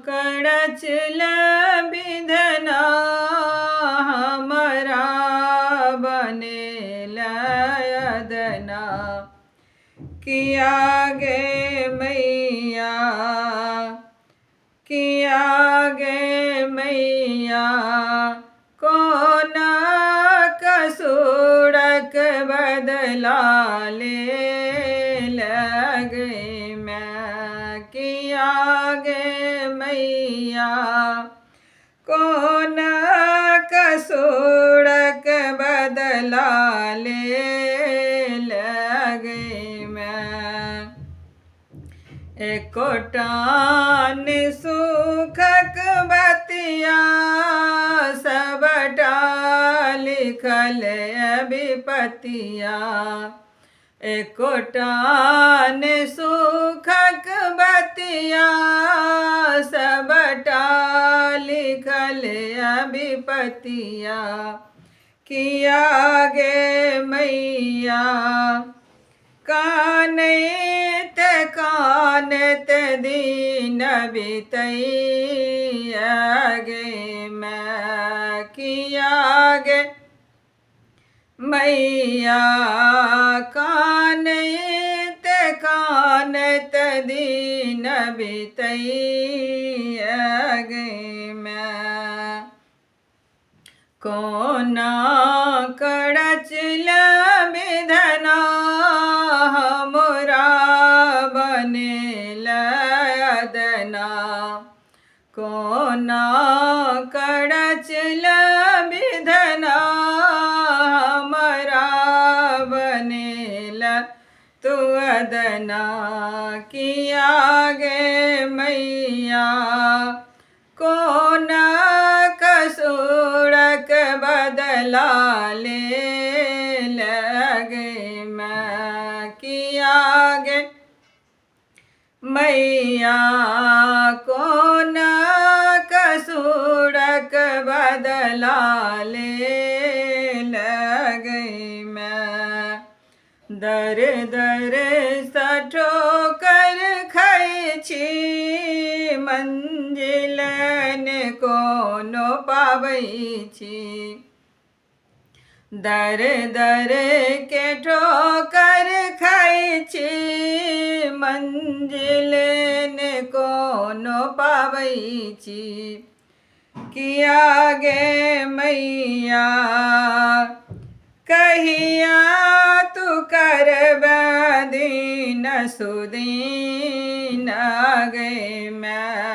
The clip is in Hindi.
कड़चल विधना हमारा बने लयदना किया गे मैया किया गे मैया कौन कसूरक बदला ले लगे मैं किया गे मैया कौन कसूरक बदला ले लगे मैं एकोटान सुखक बतिया सबटा लिखल विपतिया एकोटान सुखक बतिया सबटा लिखल विपतिया किया गे मैया कानत कानत दीन बितैया गे मैं किया गे मैया कानत कानत दीन बितैया गे मैं कोना कड़चल विधना हमरा बने लयदना कोना कड़चल विधना हमरा बने तू अदना किया गे मैया कौन कसूरक बदला ले लगे मैं किया गे मैया कौन कसूरक बदला ले लगे मैं दर दर सठो कर खाई छी मंजिलन कोनो पाबै छी दर दर के ठोकर खाई छी मंजिलन कोनो पाबै छी किया गे मैया कहिया तू करब दीन सुदीन गे मैं